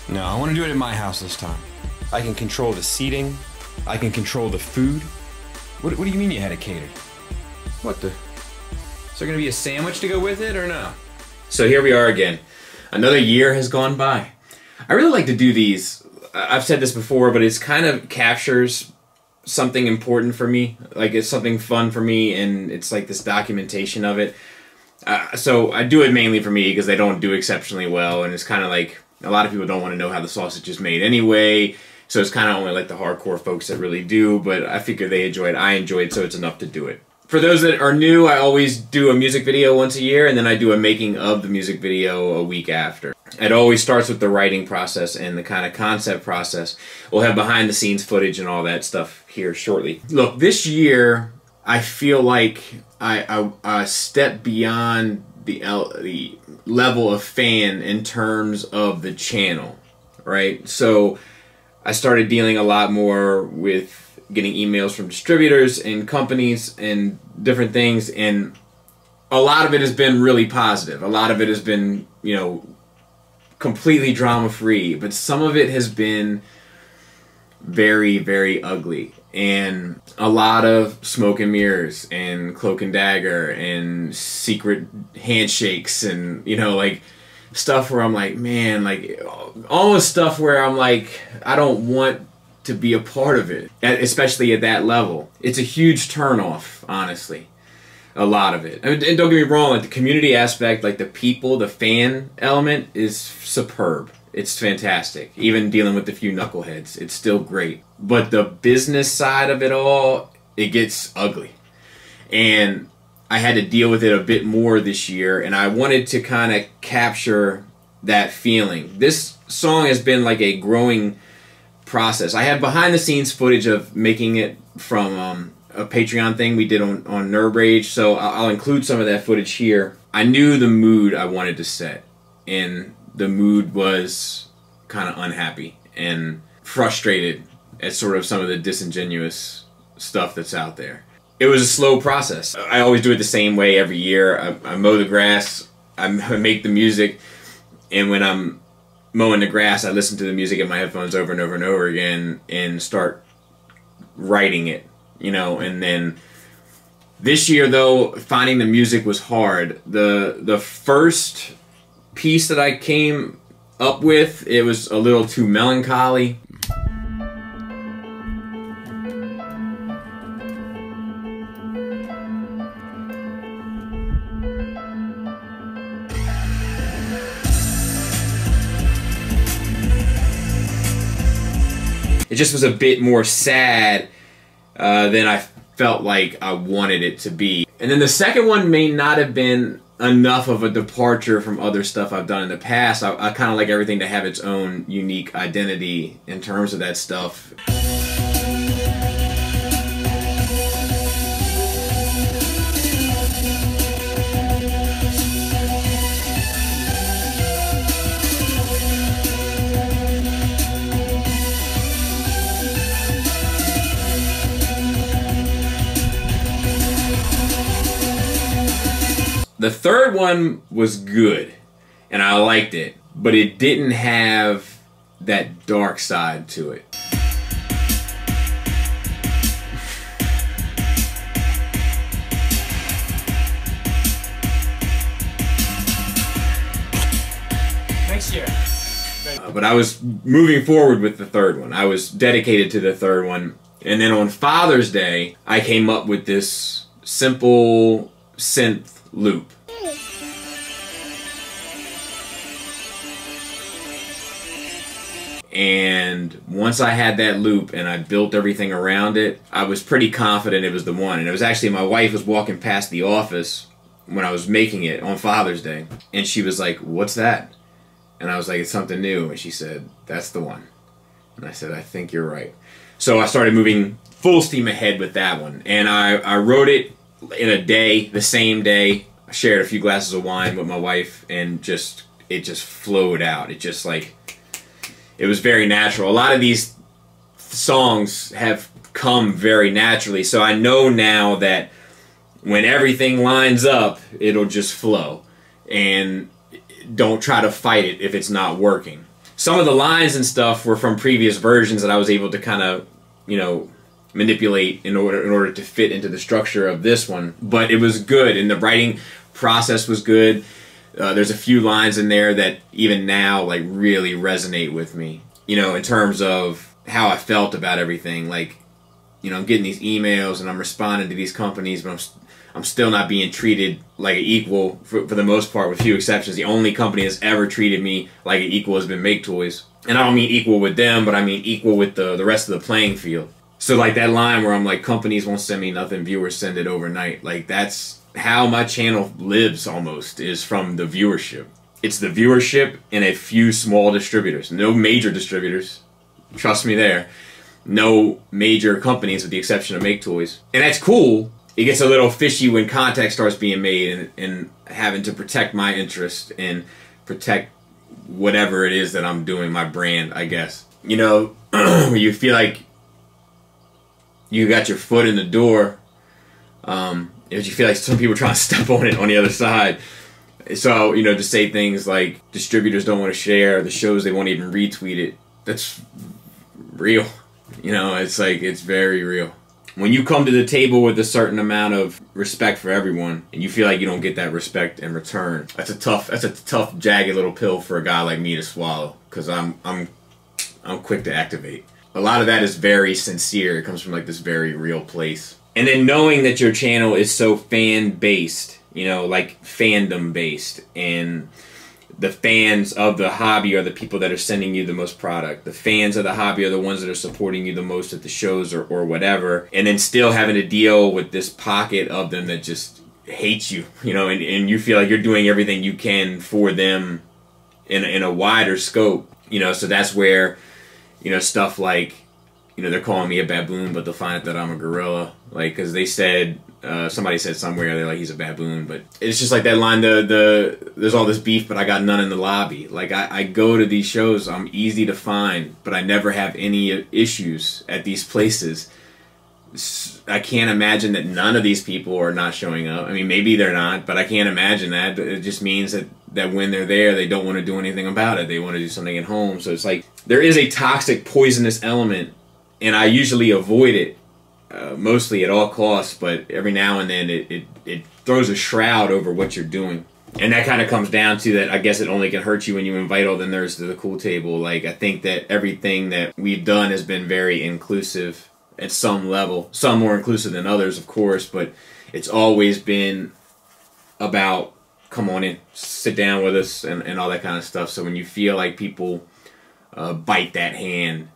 No, I want to do it at my house this time. I can control the seating. I can control the food. What do you mean you had it catered? What the? Is there going to be a sandwich to go with it or no? So here we are again. Another year has gone by. I really like to do these. I've said this before, but it's kind of captures something important for me. Like it's something fun for me, and it's like this documentation of it. So I do it mainly for me because they don't do exceptionally well, and it's kind of like a lot of people don't want to know how the sausage is made anyway. So it's kind of only like the hardcore folks that really do, but I figure they enjoy it. I enjoy it, so it's enough to do it. For those that are new, I always do a music video once a year, and then I do a making of the music video a week after. It always starts with the writing process and the kind of concept process. We'll have behind the scenes footage and all that stuff here shortly. Look, this year, I feel like I stepped beyond the level of fan in terms of the channel, right? So I started dealing a lot more with getting emails from distributors and companies and different things, and a lot of it has been really positive. A lot of it has been, you know, completely drama-free, but some of it has been very, very ugly, and a lot of smoke and mirrors and cloak and dagger and secret handshakes and, you know, like stuff where I'm like, man, like almost stuff where I'm like, I don't want to be a part of it, especially at that level. It's a huge turnoff, honestly. A lot of it. And don't get me wrong, like the community aspect, like the people, the fan element is superb. It's fantastic. Even dealing with the few knuckleheads, it's still great. But the business side of it all, it gets ugly. And I had to deal with it a bit more this year, and I wanted to kind of capture that feeling. This song has been like a growing process. I have behind the scenes footage of making it from a Patreon thing we did on Nerve Rage, so I'll include some of that footage here. I knew the mood I wanted to set, and the mood was kind of unhappy and frustrated at sort of some of the disingenuous stuff that's out there. It was a slow process. I always do it the same way every year. I mow the grass, I make the music, and when I'm mowing the grass, I listen to the music in my headphones over and over and over again and start writing it, you know. And then this year, though, finding the music was hard. The first piece that I came up with, it was a little too melancholy. It just was a bit more sad than I felt like I wanted it to be. And then the second one may not have been enough of a departure from other stuff I've done in the past. I kind of like everything to have its own unique identity in terms of that stuff. The third one was good, and I liked it, but it didn't have that dark side to it. Next year. But I was moving forward with the third one. I was dedicated to the third one. And then on Father's Day, I came up with this simple synth loop. And once I had that loop and I built everything around it, I was pretty confident it was the one. And it was actually, my wife was walking past the office when I was making it on Father's Day, and she was like, "What's that?" And I was like, "It's something new." And she said, "That's the one." And I said, "I think you're right." So I started moving full steam ahead with that one. And I wrote it in a day, the same day. I shared a few glasses of wine with my wife, and it just flowed out. It just like, it was very natural. A lot of these songs have come very naturally, so I know now that when everything lines up, it'll just flow. And don't try to fight it if it's not working. some of the lines and stuff were from previous versions that I was able to kind of, you know, manipulate in order to fit into the structure of this one. But it was good, and the writing process was good. There's a few lines in there that even now like really resonate with me, you know, in terms of how I felt about everything. Like, you know, I'm getting these emails and I'm responding to these companies, but I'm still not being treated like an equal for the most part, with few exceptions. The only company that's ever treated me like an equal has been Make Toys. And I don't mean equal with them, but I mean equal with the rest of the playing field. So like that line where I'm like, companies won't send me nothing, viewers send it overnight. Like, that's how my channel lives almost, is from the viewership. It's the viewership and a few small distributors. No major distributors. Trust me there. No major companies with the exception of Make Toys. And that's cool. It gets a little fishy when contact starts being made and having to protect my interest and protect whatever it is that I'm doing, my brand, I guess. You know, where you feel like you got your foot in the door, you feel like some people are trying to step on it on the other side. So, you know, to say things like distributors don't want to share the shows, they won't even retweet it, that's real. You know, it's like, it's very real. When you come to the table with a certain amount of respect for everyone, and you feel like you don't get that respect in return, that's a tough, jagged little pill for a guy like me to swallow. Because I'm quick to activate. A lot of that is very sincere. It comes from like this very real place. And then knowing that your channel is so fan-based, you know, like fandom-based, and the fans of the hobby are the people that are sending you the most product. The fans of the hobby are the ones that are supporting you the most at the shows or whatever. And then still having to deal with this pocket of them that just hates you, you know, and you feel like you're doing everything you can for them in a wider scope, you know. So that's where, you know, stuff like, you know, they're calling me a baboon, but they'll find out that I'm a gorilla. Like, because they said, somebody said somewhere, they're like, he's a baboon. But it's just like that line, there's all this beef, but I got none in the lobby. Like, I go to these shows, I'm easy to find, but I never have any issues at these places. I can't imagine that none of these people are not showing up. I mean, maybe they're not, but I can't imagine that. It just means that when they're there, they don't want to do anything about it. They want to do something at home. So it's like, there is a toxic, poisonous element, and I usually avoid it. Mostly at all costs, but every now and then it throws a shroud over what you're doing. And that kind of comes down to that, I guess it only can hurt you when you invite all the nerds to the cool table. Like, I think that everything that we've done has been very inclusive at some level. Some more inclusive than others, of course, but it's always been about, come on in, sit down with us, and all that kind of stuff. So when you feel like people bite that hand,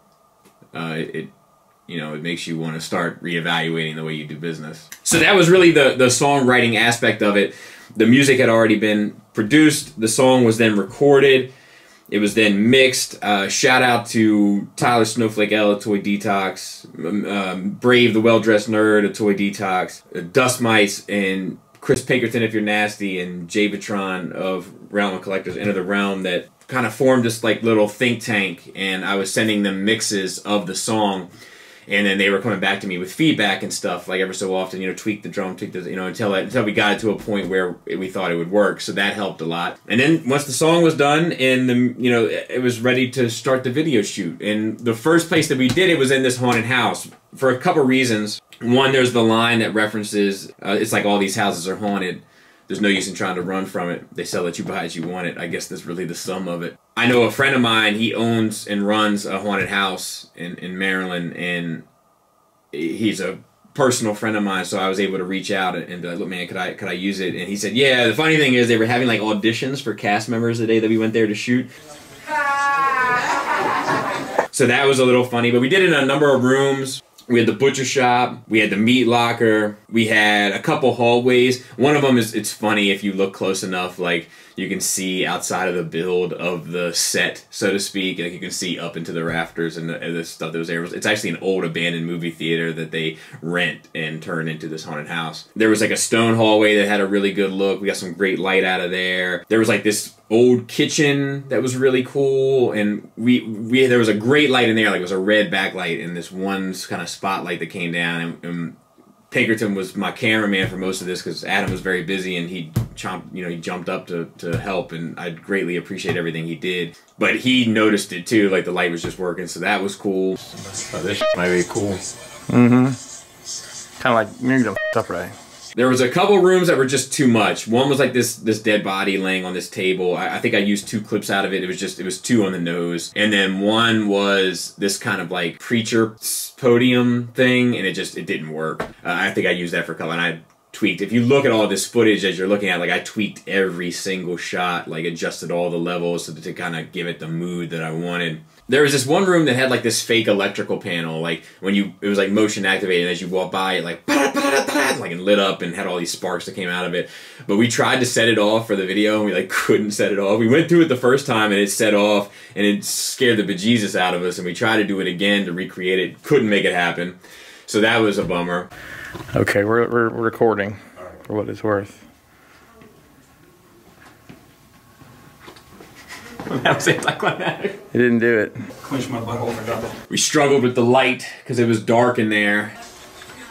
you know, it makes you want to start reevaluating the way you do business. So that was really the songwriting aspect of it. The music had already been produced. The song was then recorded. It was then mixed. Shout out to Tyler Snowflake L at Toy Detox, Brave the Well-Dressed Nerd at Toy Detox, Dust Mites and Chris Pinkerton If You're Nasty, and Jay Vitron of Realm of Collectors Enter the Realm, that kind of formed this like little think tank, and I was sending them mixes of the song. And then they were coming back to me with feedback and stuff, like every so often, you know, tweak the drum, tweak the, you know, until we got it to a point where we thought it would work. So that helped a lot. And then once the song was done and you know, it was ready to start the video shoot. And the first place that we did it was in this haunted house for a couple reasons. One, there's the line that references, it's like all these houses are haunted. There's no use in trying to run from it. They sell it you buy as you want it. I guess that's really the sum of it. I know a friend of mine, he owns and runs a haunted house in Maryland, and he's a personal friend of mine, so I was able to reach out and be like, look man, could I use it? And he said, yeah. The funny thing is they were having like auditions for cast members the day that we went there to shoot. So that was a little funny, but we did it in a number of rooms. We had the butcher shop, we had the meat locker, we had a couple hallways. One of them is, it's funny if you look close enough, like you can see outside of the build of the set, so to speak. Like you can see up into the rafters and the stuff that was there. It's actually an old abandoned movie theater that they rent and turn into this haunted house. There was like a stone hallway that had a really good look. We got some great light out of there. There was like this old kitchen that was really cool, and there was a great light in there. Like it was a red backlight and this one kind of spotlight that came down, and Pinkerton was my cameraman for most of this because Adam was very busy and he jumped up to help, and I greatly appreciate everything he did. But he noticed it too, like the light was just working, so that was cool. Oh, this might be cool. Kind of like you're gonna f up, right? There was a couple rooms that were just too much. One was like this dead body laying on this table. I think I used 2 clips out of it. It was 2 on the nose. And then one was this kind of like preacher podium thing, and it didn't work. I think I used that for color, and I tweaked. If you look at all this footage as you're looking at, like I tweaked every single shot, like adjusted all the levels to kind of give it the mood that I wanted. There was this one room that had like this fake electrical panel, like it was like motion activated, and as you walk by it like it lit up and had all these sparks that came out of it. But we tried to set it off for the video and we like couldn't set it off. We went through it the first time and it set off and it scared the bejesus out of us, and we tried to do it again to recreate it. Couldn't make it happen. So that was a bummer. Okay, we're recording for what it's worth. That was anticlimactic. It didn't do it. Clench my butthole for nothing. We struggled with the light because it was dark in there.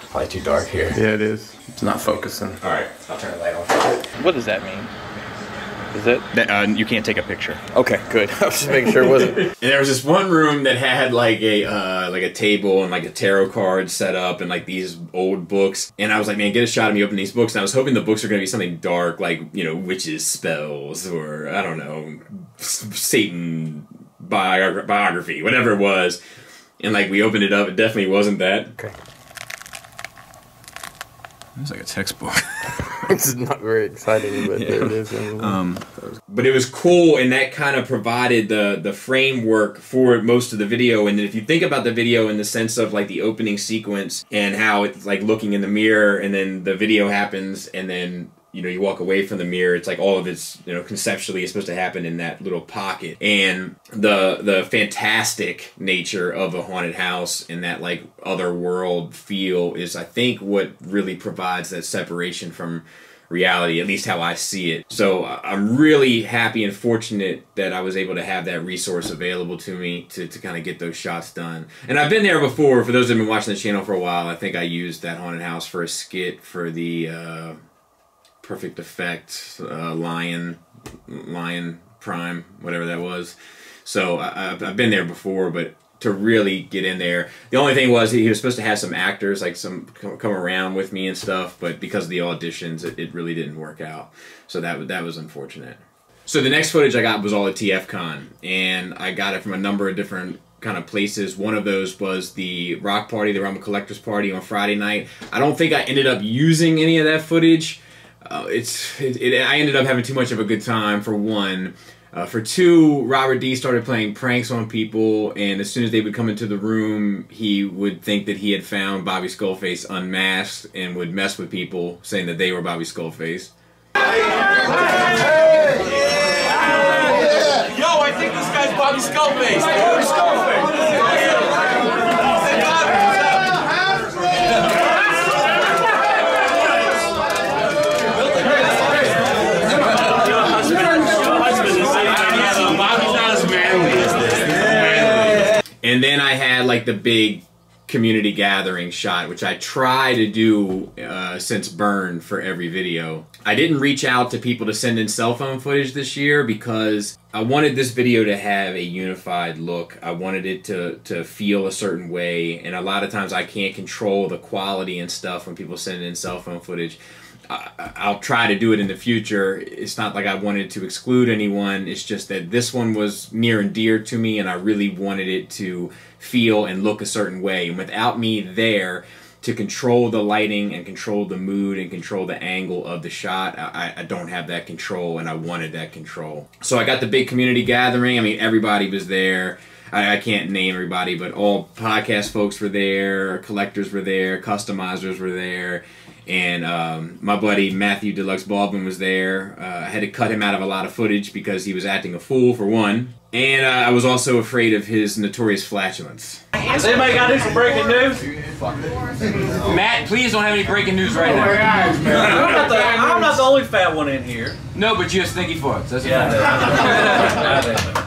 Probably too dark here. Yeah, it is. It's not focusing. All right, I'll turn the light off. What does that mean? Is it? You can't take a picture. Okay, good. I was just making sure it wasn't. And there was this one room that had like a table and like a tarot card set up and like these old books. And I was like, man, get a shot of me opening these books. And I was hoping the books were going to be something dark, like, you know, witches' spells or, I don't know, Satan biography, whatever it was. And like we opened it up, it definitely wasn't that. Okay. It's like a textbook. It's not very exciting, but there it is. But it was cool, and that kind of provided the framework for most of the video. And then if you think about the video in the sense of like the opening sequence and how it's like looking in the mirror, and then the video happens, and then you know you walk away from the mirror, it's like all of it's, you know, conceptually is supposed to happen in that little pocket. And the fantastic nature of a haunted house and that like other world feel is, I think, what really provides that separation from reality, at least how I see it. So I'm really happy and fortunate that I was able to have that resource available to me to kind of get those shots done. And I've been there before. For those that have been watching the channel for a while, I think I used that haunted house for a skit for the Perfect Effect Lion Prime, whatever that was. So I've been there before, but to really get in there, the only thing was he was supposed to have some actors like come around with me and stuff, but because of the auditions, it really didn't work out. So that was unfortunate. So the next footage I got was all at TFCon, and I got it from a number of different kind of places. One of those was the rock party, the Realm of Collectors party on Friday night. I don't think I ended up using any of that footage. I ended up having too much of a good time, for one. For two, Robert D started playing pranks on people, and as soon as they would come into the room, he would think that he had found Bobby Skullface unmasked and would mess with people, saying that they were Bobby Skullface. Yo, I think this guy's Bobby Skullface. Bobby Skullface. And then I had like the big community gathering shot, which I try to do since Burn for every video. I didn't reach out to people to send in cell phone footage this year because I wanted this video to have a unified look. I wanted it to feel a certain way, and a lot of times I can't control the quality and stuff when people send in cell phone footage. I'll try to do it in the future. It's not like I wanted to exclude anyone. It's just that this one was near and dear to me, and I really wanted it to feel and look a certain way. And without me there to control the lighting and control the mood and control the angle of the shot, I don't have that control, and I wanted that control. So I got the big community gathering. I mean, everybody was there. I can't name everybody, but all podcast folks were there, collectors were there, customizers were there. And my buddy Matthew Deluxe Baldwin was there. I had to cut him out of a lot of footage because he was acting a fool, for one. And I was also afraid of his notorious flatulence. Has anybody got any breaking news? Matt, please don't have any breaking news right now. I'm not the only fat one in here. No, but you have stinky farts. That's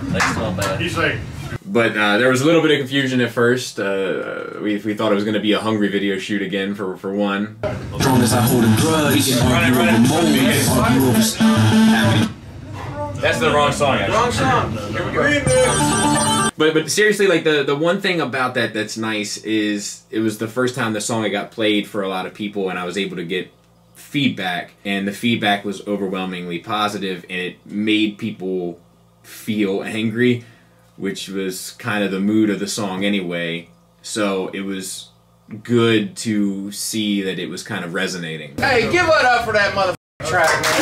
That's not bad. But But there was a little bit of confusion at first. We thought it was going to be a hungry video shoot again for one. That's the wrong song. Actually. Wrong song. Here we go. But seriously, like the one thing about that that's nice is it was the first time the song got played for a lot of people, and I was able to get feedback, and the feedback was overwhelmingly positive, and it made people feel angry, which was kind of the mood of the song anyway. So it was good to see that it was kind of resonating. Hey, give it up for that motherfucking track, man.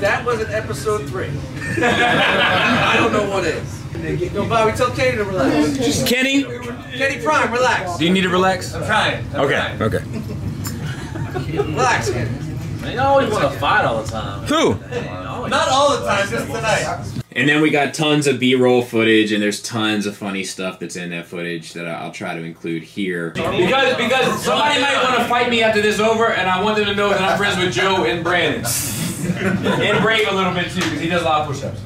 That was in episode 3. I don't know what is. No, Bobby, tell Kenny to relax. Kenny? Kenny Prime, relax. Do you need to relax? I'm trying. Okay. Okay. Relax, Kenny. You always want to fight all the time. Who? Not all the time, just tonight. And then we got tons of B-roll footage, and there's tons of funny stuff that's in that footage that I'll try to include here. Because somebody might want to fight me after this over, and I want them to know that I'm friends with Joe and Brandon. And Brave a little bit too, because he does a lot of push-ups.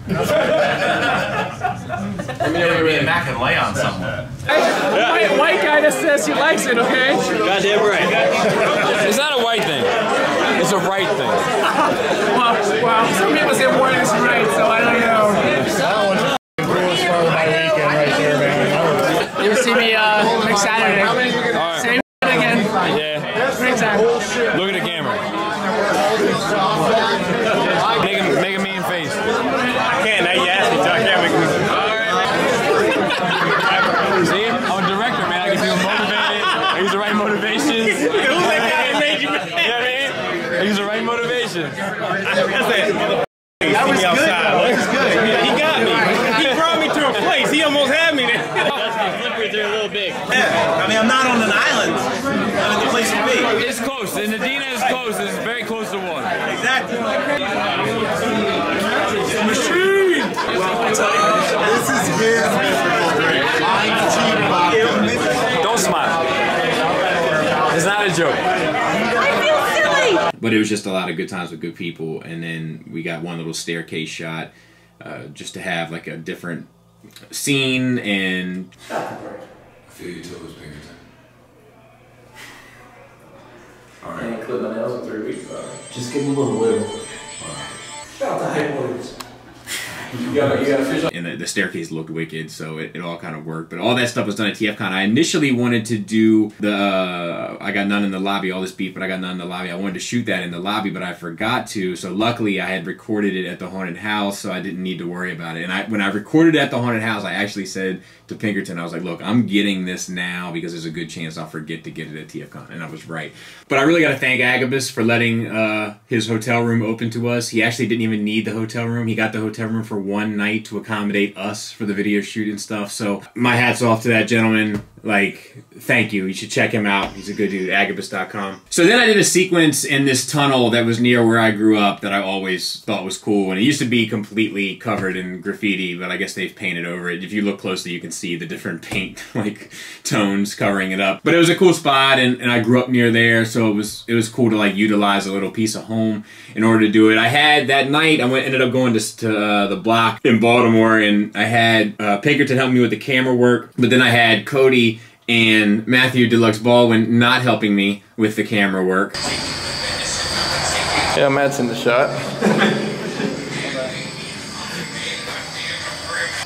Mac can lay on someone. White guy that says he likes it, okay? Goddamn right. It's not a white thing. It's a right thing. Well, some people say white is right, so I don't know. You see me next Saturday. Right. Same again. Yeah. Great time. Look at the camera. Make a mean face. I can't. Now you asked me, so I can't make a See, I'm a director, man. I can feel motivated. I use the right motivations. Who's that guy that made you mad? You know what I mean? I use the right motivations. That was good. That was good. He got me. He brought me to a place. He almost had me there. They're a little big. Yeah. I mean, I'm not on an island. I'm in the place to be. It's close. And Nadina is close. It's very close to water. Exactly. Machine! This is his Don't smile. It's not a joke. But it was just a lot of good times with good people, and then we got one little staircase shot just to have like a different scene and... Feel your toes, Pinkerton. I ain't clipped my nails in 3 weeks, bro. Just give him a little wiggle. Shout out to high words. You gotta fish up. And the staircase looked wicked, so it all kind of worked. But all that stuff was done at TFCon. I initially wanted to do the I Got None in the Lobby, all this beef, but I Got None in the Lobby. I wanted to shoot that in the lobby, but I forgot to. So luckily, I had recorded it at the Haunted House, so I didn't need to worry about it. And when I recorded it at the Haunted House, I actually said to Pinkerton, I was like, look, I'm getting this now because there's a good chance I'll forget to get it at TFCon. And I was right. But I really got to thank Agabus for letting his hotel room open to us. He actually didn't even need the hotel room. He got the hotel room for one night to accommodate us for the video shoot and stuff. So my hat's off to that gentleman. Like, thank you. You should check him out. He's a good dude. Agabus.com. So then I did a sequence in this tunnel that was near where I grew up that I always thought was cool. And it used to be completely covered in graffiti, but I guess they've painted over it. If you look closely, you can see the different paint like tones covering it up. But it was a cool spot, and I grew up near there, so it was cool to like utilize a little piece of home in order to do it. I had that night, ended up going to the block in Baltimore, and I had Pinkerton help me with the camera work, but then I had Cody and Matthew Deluxe Baldwin not helping me with the camera work. Yeah, Matt's in the shot.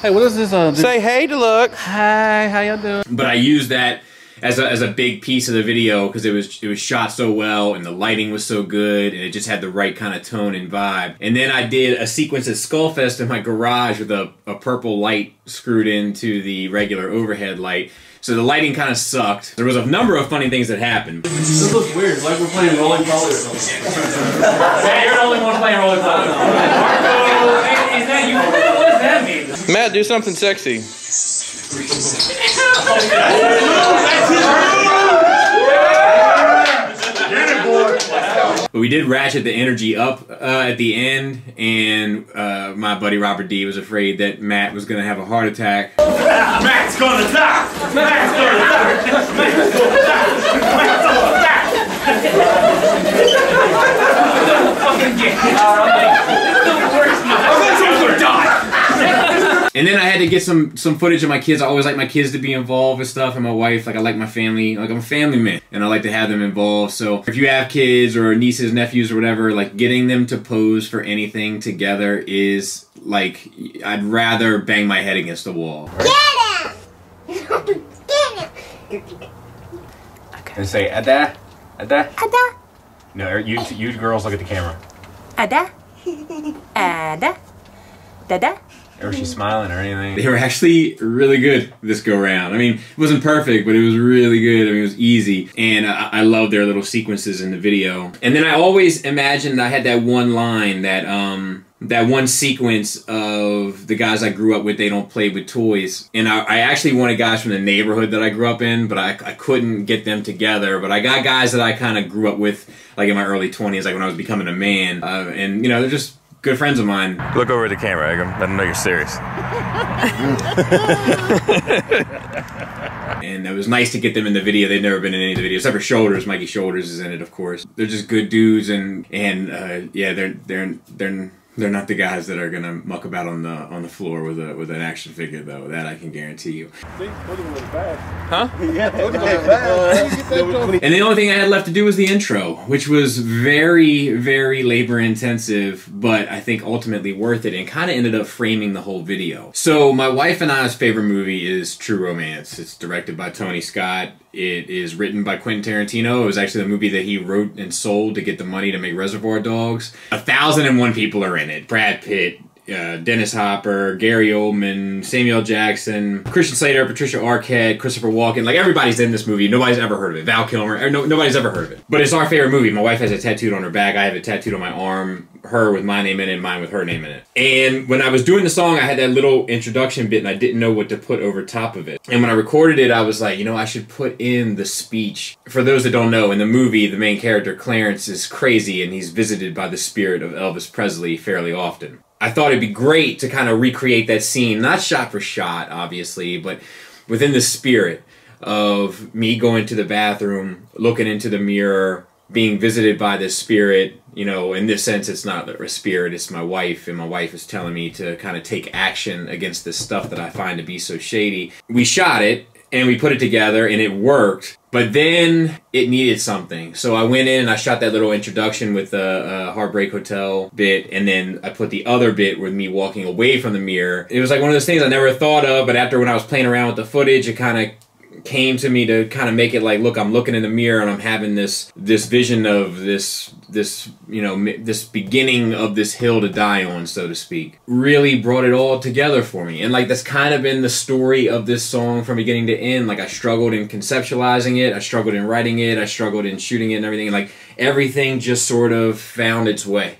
Hey, what is this? Say hey, Deluxe. Hi, how y'all doing? But I used that as a big piece of the video because it was shot so well and the lighting was so good and it just had the right kind of tone and vibe. And then I did a sequence at Skullfest in my garage with a purple light screwed into the regular overhead light. So the lighting kind of sucked. There was a number of funny things that happened. This looks weird. It's like we're playing Rolling Poly or something. Hey, you're the only one playing Rolling Poly. Marco, is that you? What does that mean? Matt, do something sexy. But we did ratchet the energy up at the end, and my buddy Robert D was afraid that Matt was going to have a heart attack. Matt's gonna die! Matt's gonna die! Matt's gonna die! Matt's gonna die! to get some footage of my kids. I always like my kids to be involved with stuff, and my wife. Like I like my family. Like I'm a family man, and I like to have them involved. So if you have kids or nieces, nephews, or whatever, like getting them to pose for anything together is like I'd rather bang my head against the wall. Get him! Get him! And say Ada, Ada. Ada. No, you girls look at the camera. Ada. Ada. Dada. Or is she smiling or anything? They were actually really good this go round. I mean, it wasn't perfect, but it was really good. I mean, it was easy. And I love their little sequences in the video. And then I always imagined I had that one line, that one sequence of the guys I grew up with, they don't play with toys. And I actually wanted guys from the neighborhood that I grew up in, but I couldn't get them together. But I got guys that I kind of grew up with, like in my early 20s, like when I was becoming a man. And, you know, they're just good friends of mine. Look over at the camera, Egan. Let them know you're serious. And it was nice to get them in the video. They'd never been in any of the videos, except for Shoulders. Mikey Shoulders is in it, of course. They're just good dudes, and yeah, they're not the guys that are gonna muck about on the floor with an action figure, though. That I can guarantee you. Huh? And the only thing I had left to do was the intro, which was very, very labor intensive, but I think ultimately worth it, and kind of ended up framing the whole video. So my wife and I's favorite movie is True Romance. It's directed by Tony Scott. It is written by Quentin Tarantino. It was actually the movie that he wrote and sold to get the money to make Reservoir Dogs. 1,001 people are in it. Brad Pitt, Dennis Hopper, Gary Oldman, Samuel Jackson, Christian Slater, Patricia Arquette, Christopher Walken. Like, everybody's in this movie. Nobody's ever heard of it. Val Kilmer. Nobody's ever heard of it. But it's our favorite movie. My wife has it tattooed on her back. I have it tattooed on my arm. Her with my name in it and mine with her name in it. And when I was doing the song, I had that little introduction bit and I didn't know what to put over top of it. And when I recorded it, I was like, you know, I should put in the speech. For those that don't know, in the movie, the main character, Clarence, is crazy and he's visited by the spirit of Elvis Presley fairly often. I thought it'd be great to kind of recreate that scene, not shot for shot, obviously, but within the spirit of me going to the bathroom, looking into the mirror, being visited by this spirit. You know, in this sense, it's not a spirit, it's my wife, and my wife is telling me to kind of take action against this stuff that I find to be so shady. We shot it, and we put it together, and it worked, but then it needed something. So I went in and I shot that little introduction with the Heartbreak Hotel bit, and then I put the other bit with me walking away from the mirror. It was like one of those things I never thought of, but after when I was playing around with the footage, it kind of came to me to kind of make it like, look, I'm looking in the mirror and I'm having this vision of this you know, this beginning of this hill to die on, so to speak. Really brought it all together for me. And like, that's kind of been the story of this song from beginning to end. Like, I struggled in conceptualizing it, I struggled in writing it, I struggled in shooting it and everything. And like, everything just sort of found its way.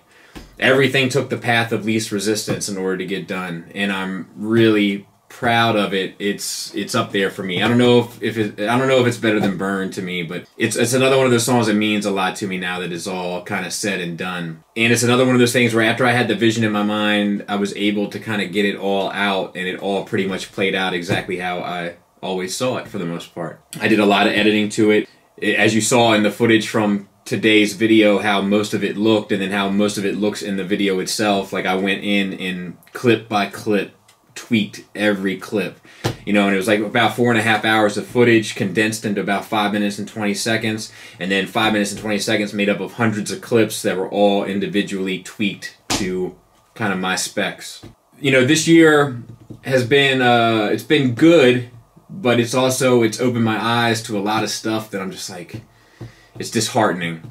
Everything took the path of least resistance in order to get done. And I'm really proud of it. It's up there for me. I don't know if it's better than Burn to me, but it's another one of those songs that means a lot to me now that it's all kind of said and done. And it's another one of those things where after I had the vision in my mind, I was able to kind of get it all out, and it all pretty much played out exactly how I always saw it for the most part. I did a lot of editing to it. As you saw in the footage from today's video, how most of it looked and then how most of it looks in the video itself. Like, I went in and clip by clip tweaked every clip, you know, and it was like about 4.5 hours of footage condensed into about 5 minutes and 20 seconds, and then 5 minutes and 20 seconds made up of hundreds of clips that were all individually tweaked to kind of my specs. You know, this year has been it's been good, but it's opened my eyes to a lot of stuff that I'm just like, it's disheartening,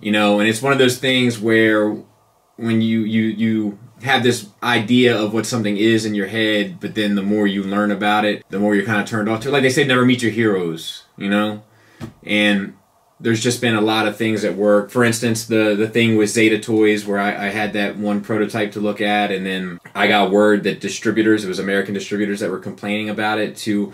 you know. And it's one of those things where when you have this idea of what something is in your head, but then the more you learn about it, the more you're kind of turned off to it. Like they say, never meet your heroes, you know? And there's just been a lot of things that work. For instance, the thing with Zeta Toys, where I had that one prototype to look at, and then I got word that distributors, it was American distributors that were complaining about it to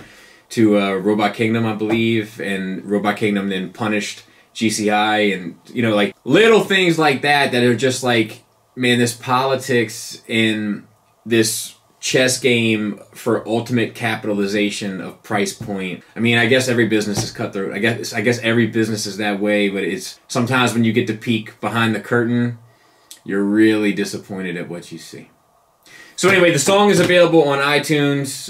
Robot Kingdom, I believe, and Robot Kingdom then punished GCI, and, you know, like little things like that that are just like, man, this politics in this chess game for ultimate capitalization of price point. I mean, I guess every business is cutthroat. I guess every business is that way, but it's sometimes when you get to peek behind the curtain, you're really disappointed at what you see. So anyway, the song is available on iTunes.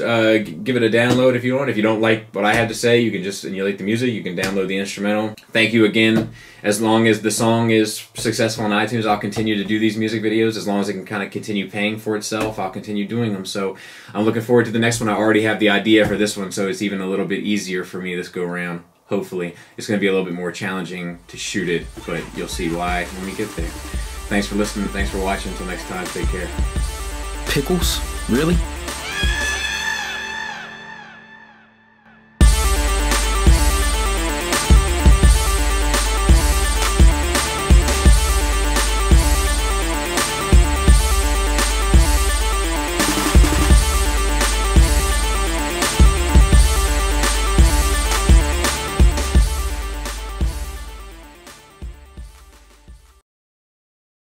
Give it a download if you want. If you don't like what I have to say, you can just, and you like the music, you can download the instrumental. Thank you again. As long as the song is successful on iTunes, I'll continue to do these music videos. As long as it can kind of continue paying for itself, I'll continue doing them. So I'm looking forward to the next one. I already have the idea for this one, so it's even a little bit easier for me this go around. Hopefully. It's going to be a little bit more challenging to shoot it, but you'll see why when we get there. Thanks for listening. Thanks for watching. Until next time, take care. Pickles? Really?